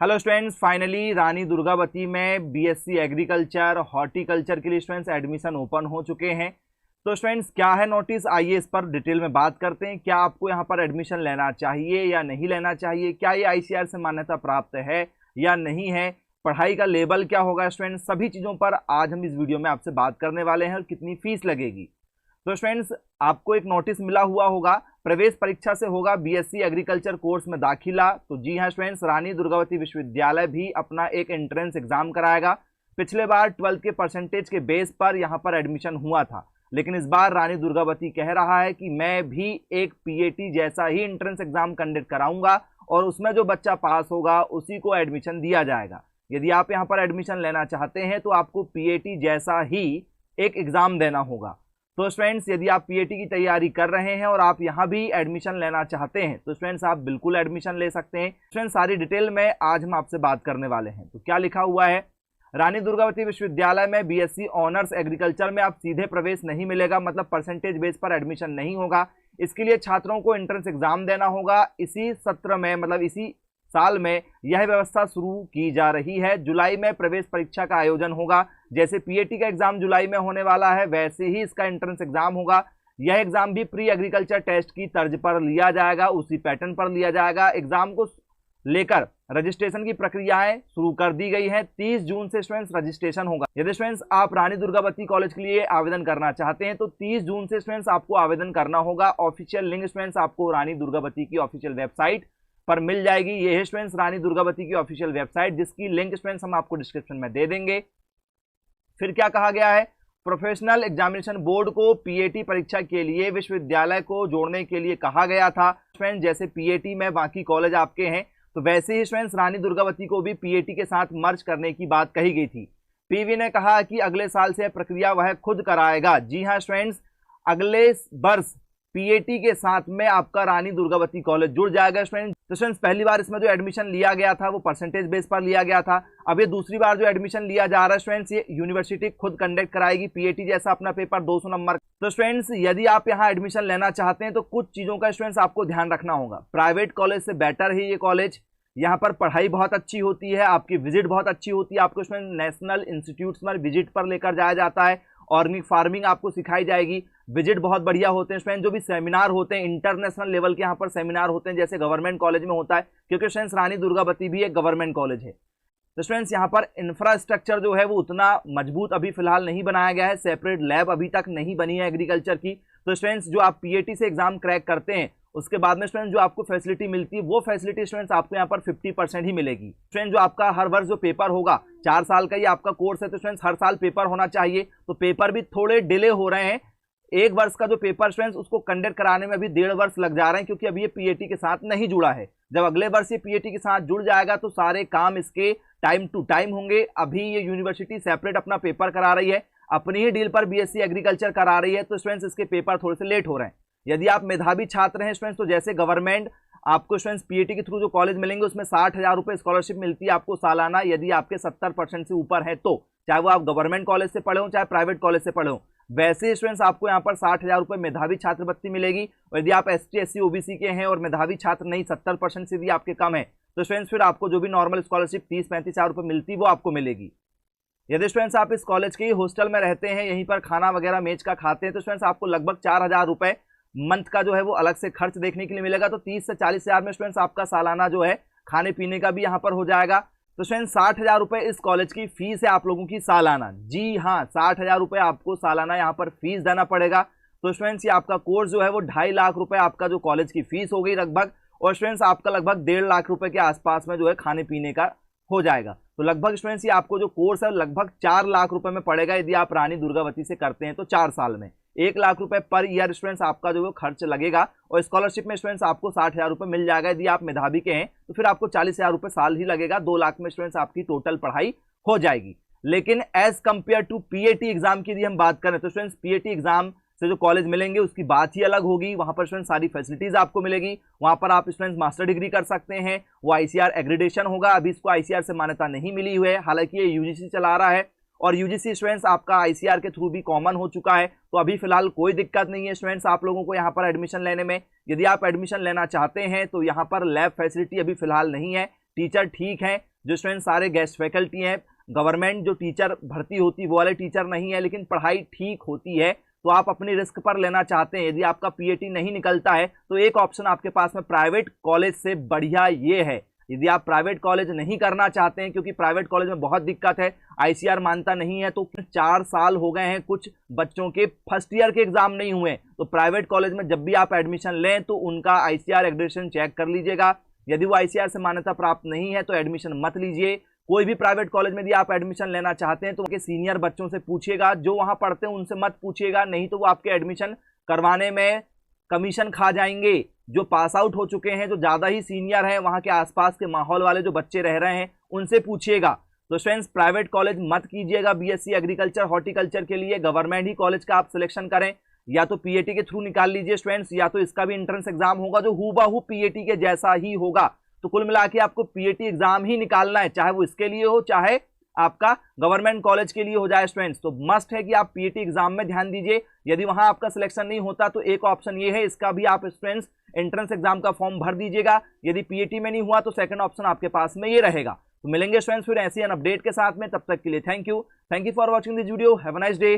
Hello students, finally Rani Durgavati में BSc agriculture horticulture के लिए स्टूडेंट्स एडमिशन ओपन हो चुके हैं। तो स्टूडेंट्स क्या है नोटिस, आइए इस पर डिटेल में बात करते हैं। क्या आपको यहाँ पर एडमिशन लेना चाहिए या नहीं लेना चाहिए, क्या ये आईसीआर से मान्यता प्राप्त है या नहीं है, पढ़ाई का लेवल क्या होगा स्टूडेंट्स, सभी चीज़ों पर आज हम इस वीडियो में आपसे बात करने वाले हैं और कितनी फीस लगेगी। तो स्टूडेंट्स आपको एक नोटिस मिला हुआ होगा, प्रवेश परीक्षा से होगा बीएससी एग्रीकल्चर कोर्स में दाखिला। तो जी हाँ स्टूडेंट्स, रानी दुर्गावती विश्वविद्यालय भी अपना एक एंट्रेंस एग्जाम कराएगा। पिछले बार 12th के परसेंटेज के बेस पर यहाँ पर एडमिशन हुआ था, लेकिन इस बार रानी दुर्गावती कह रहा है कि मैं भी एक पीएटी जैसा ही एंट्रेंस एग्जाम कंडक्ट कराऊंगा और उसमें जो बच्चा पास होगा उसी को एडमिशन दिया जाएगा। यदि आप यहाँ पर एडमिशन लेना चाहते हैं तो आपको पीएटी जैसा ही एक एग्जाम देना होगा। तो स्टूडेंट्स यदि आप पीएटी की तैयारी कर रहे हैं और आप यहाँ भी एडमिशन लेना चाहते हैं तो स्टूडेंट्स आप बिल्कुल एडमिशन ले सकते हैं। स्टूडेंट्स सारी डिटेल में आज हम आपसे बात करने वाले हैं। तो क्या लिखा हुआ है, रानी दुर्गावती विश्वविद्यालय में बीएससी ऑनर्स एग्रीकल्चर में आप सीधे प्रवेश नहीं मिलेगा, मतलब परसेंटेज बेस पर एडमिशन नहीं होगा। इसके लिए छात्रों को एंट्रेंस एग्जाम देना होगा। इसी सत्र में मतलब इसी साल में यह व्यवस्था शुरू की जा रही है। जुलाई में प्रवेश परीक्षा का आयोजन होगा। जैसे पीएटी का एग्जाम जुलाई में होने वाला है वैसे ही इसका एंट्रेंस एग्जाम होगा। यह एग्जाम भी प्री एग्रीकल्चर टेस्ट की तर्ज पर लिया जाएगा, उसी पैटर्न पर लिया जाएगा। एग्जाम को लेकर रजिस्ट्रेशन की प्रक्रियाएं शुरू कर दी गई हैं। 30 जून से स्टूडेंट्स रजिस्ट्रेशन होगा। यदि स्टूडेंट्स आप रानी दुर्गावती कॉलेज के लिए आवेदन करना चाहते हैं तो 30 जून से स्टूडेंट्स आपको आवेदन करना होगा। ऑफिशियल लिंक स्टूडेंट्स आपको रानी दुर्गावती की ऑफिशियल वेबसाइट पर मिल जाएगी। ये है स्टूडेंट्स रानी दुर्गावती की ऑफिशियल वेबसाइट, जिसकी लिंक स्टूडेंट्स हम आपको डिस्क्रिप्शन में दे देंगे। फिर क्या कहा गया है, प्रोफेशनल एग्जामिनेशन बोर्ड को पीएटी परीक्षा के लिए विश्वविद्यालय को जोड़ने के लिए कहा गया था। स्टूडेंट्स जैसे पीएटी में बाकी कॉलेज आपके हैं तो वैसे ही स्टूडेंट्स रानी दुर्गावती को भी पीएटी के साथ मर्ज करने की बात कही गई थी। पीवी ने कहा कि अगले साल से प्रक्रिया वह खुद कराएगा। जी हाँ स्टूडेंट्स, अगले वर्ष पीएटी के साथ में आपका रानी दुर्गावती कॉलेज जुड़ जाएगा। स्टूडेंट्स पहली बार इसमें जो एडमिशन लिया गया था वो परसेंटेज बेस पर लिया गया था। अब ये दूसरी बार जो एडमिशन लिया जा रहा है स्टूडेंट्स, ये यूनिवर्सिटी खुद कंडक्ट कराएगी पीएटी जैसा अपना पेपर 200 नंबर। तो स्टूडेंट्स यदि आप यहाँ एडमिशन लेना चाहते हैं तो कुछ चीज़ों का स्टूडेंट्स आपको ध्यान रखना होगा। प्राइवेट कॉलेज से बेटर है ये कॉलेज। यहाँ पर पढ़ाई बहुत अच्छी होती है, आपकी विजिट बहुत अच्छी होती है। आपको स्टूडेंट नेशनल इंस्टीट्यूट्स में विजिट पर लेकर जाया जाता है। ऑर्गेनिक फार्मिंग आपको सिखाई जाएगी। विजिट बहुत बढ़िया होते हैं स्टूडेंट। जो भी सेमिनार होते हैं इंटरनेशनल लेवल के यहाँ पर सेमिनार होते हैं, जैसे गवर्नमेंट कॉलेज में होता है, क्योंकि स्टूडेंट्स रानी दुर्गावती भी एक गवर्नमेंट कॉलेज है। तो स्टूडेंट्स यहाँ पर इंफ्रास्ट्रक्चर जो है वो उतना मजबूत अभी फिलहाल नहीं बनाया गया है। सेपरेट लैब अभी तक नहीं बनी है एग्रीकल्चर की। तो स्टूडेंट्स जो आप पीएटी से एग्जाम क्रैक करते हैं उसके बाद में स्टूडेंट जो आपको फैसिलिटी मिलती है वो फैसिलिटी स्टूडेंट्स आपको यहाँ पर 50% ही मिलेगी। स्टूडेंट जो आपका हर वर्ष जो पेपर होगा, 4 साल का ये आपका कोर्स है, तो स्टूडेंट्स हर साल पेपर होना चाहिए। तो पेपर भी थोड़े डिले हो रहे हैं। 1 वर्ष का जो पेपर स्टूडेंट्स उसको कंडक्ट कराने में अभी 1.5 वर्ष लग जा रहे हैं, क्योंकि अभी ये पीएटी के साथ नहीं जुड़ा है। जब अगले वर्ष ये पीएटी के साथ जुड़ जाएगा तो सारे काम इसके टाइम टू टाइम होंगे। अभी ये यूनिवर्सिटी सेपरेट अपना पेपर करा रही है, अपनी ही डील पर बीएससी एग्रीकल्चर करा रही है, तो स्टूडेंट्स इसके पेपर थोड़े से लेट हो रहे हैं। यदि आप मेधावी छात्र हैं स्टूडेंट्स तो जैसे गवर्नमेंट आपको स्टूडेंट्स पीएटी के थ्रू जो कॉलेज मिलेंगे उसमें 60,000 रुपये स्कॉलरशिप मिलती है आपको सालाना, यदि आपके 70% से ऊपर है तो, चाहे वो आप गवर्नमेंट कॉलेज से पढ़े हो चाहे प्राइवेट कॉलेज से पढ़े हो। वैसे स्टूडेंट्स आपको यहाँ पर 60,000 रुपये मेधावी छात्रवृत्ति मिलेगी। और यदि आप ST SC OBC के हैं और मेधावी छात्र नहीं, 70% से भी आपके कम है, तो स्टूडेंट्स फिर आपको जो भी नॉर्मल स्कॉलरशिप 30-35 हज़ार रुपये मिलती है वो आपको मिलेगी। यदि स्टूडेंट्स आप इस कॉलेज के ही हॉस्टल में रहते हैं, यहीं पर खाना वगैरह मेज का खाते हैं, तो स्टूडेंट्स आपको लगभग 4,000 रुपये मंथ का जो है वो अलग से खर्च देखने के लिए मिलेगा। तो 30 से 40 हज़ार में स्टूडेंट्स आपका सालाना जो है खाने पीने का भी यहाँ पर हो जाएगा। तो स्टूडेंट्स 60,000 रुपये इस कॉलेज की फीस है आप लोगों की सालाना। जी हाँ, 60,000 रुपये आपको सालाना यहाँ पर फीस देना पड़ेगा। तो स्टूडेंट्स ये आपका कोर्स जो है वो 2.5 लाख रुपये आपका जो कॉलेज की फीस हो गई लगभग, और स्टूडेंट्स आपका लगभग 1.5 लाख रुपये के आसपास में जो है खाने पीने का हो जाएगा। तो लगभग स्टूडेंट्स ये आपको जो कोर्स है लगभग 4 लाख रुपए में पड़ेगा यदि आप रानी दुर्गावती से करते हैं तो 4 साल में 1 लाख रुपए पर ईयर स्टूडेंट्स आपका जो खर्च लगेगा। और स्कॉलरशिप में स्टूडेंट्स आपको 60,000 रुपये मिल जाएगा। यदि आप मेधावी के हैं तो फिर आपको 40,000 रुपये साल ही लगेगा। 2 लाख में स्टूडेंट्स आपकी टोटल पढ़ाई हो जाएगी। लेकिन as compare to PAT exam की यदि हम बात करें तो स्टूडेंट्स पीएटी एग्जाम से जो कॉलेज मिलेंगे उसकी बात ही अलग होगी। वहां पर स्टूडेंट सारी फैसिलिटीज आपको मिलेगी। वहां पर आप स्टूडेंट्स मास्टर डिग्री कर सकते हैं। वो आईसीआर एग्रीडेशन होगा। अभी इसको आईसीआर से मान्यता नहीं मिली हुई है, हालांकि ये यूजीसी चला रहा है और यूजीसी स्टूडेंट्स आपका आईसीआर के थ्रू भी कॉमन हो चुका है। तो अभी फिलहाल कोई दिक्कत नहीं है स्टूडेंट्स आप लोगों को यहाँ पर एडमिशन लेने में। यदि आप एडमिशन लेना चाहते हैं तो यहाँ पर लैब फैसिलिटी अभी फिलहाल नहीं है। टीचर ठीक है, जो स्टूडेंट सारे गेस्ट फैकल्टी हैं, गवर्नमेंट जो टीचर भर्ती होती वो वाले टीचर नहीं है, लेकिन पढ़ाई ठीक होती है, तो आप अपनी रिस्क पर लेना चाहते हैं, यदि आपका पीएटी नहीं निकलता है तो एक ऑप्शन आपके पास में प्राइवेट कॉलेज से बढ़िया ये है। यदि आप प्राइवेट कॉलेज नहीं करना चाहते हैं, क्योंकि प्राइवेट कॉलेज में बहुत दिक्कत है, आईसीआर मानता नहीं है, तो 4 साल हो गए हैं कुछ बच्चों के फर्स्ट ईयर के एग्जाम नहीं हुए, तो प्राइवेट कॉलेज में जब भी आप एडमिशन लें तो उनका आईसीआर एक्रेडिटेशन चेक कर लीजिएगा। यदि वो आईसीआर से मान्यता प्राप्त नहीं है तो एडमिशन मत लीजिए। कोई भी प्राइवेट कॉलेज में यदि आप एडमिशन लेना चाहते हैं तो उनके सीनियर बच्चों से पूछिएगा, जो वहां पढ़ते हैं उनसे मत पूछिएगा, नहीं तो वो आपके एडमिशन करवाने में कमीशन खा जाएंगे। जो पास आउट हो चुके हैं, जो ज़्यादा ही सीनियर हैं, वहाँ के आसपास के माहौल वाले जो बच्चे रह रहे हैं उनसे पूछिएगा। तो स्टूडेंट्स, प्राइवेट कॉलेज मत कीजिएगा बीएससी एग्रीकल्चर हॉर्टिकल्चर के लिए, गवर्नमेंट ही कॉलेज का आप सिलेक्शन करें, या तो पीएटी के थ्रू निकाल लीजिए स्टूडेंट्स, या तो इसका भी एंट्रेंस एग्जाम होगा जो हूबहू पीएटी के जैसा ही होगा। तो कुल मिला के आपको पीएटी एग्जाम ही निकालना है, चाहे वो इसके लिए हो चाहे आपका गवर्नमेंट कॉलेज के लिए हो जाए स्टूडेंट्स। तो मस्ट है कि आप पीएटी एग्जाम में ध्यान दीजिए। यदि वहां आपका सिलेक्शन नहीं होता तो एक ऑप्शन ये है, इसका भी आप स्टूडेंट्स एंट्रेंस एग्जाम का फॉर्म भर दीजिएगा। यदि पीएटी में नहीं हुआ तो सेकंड ऑप्शन आपके पास में ये रहेगा। तो मिलेंगे स्टूडेंट्स फिर ऐसी एन अपडेट के साथ में, तब तक के लिए thank you for watching this video. Have a nice day.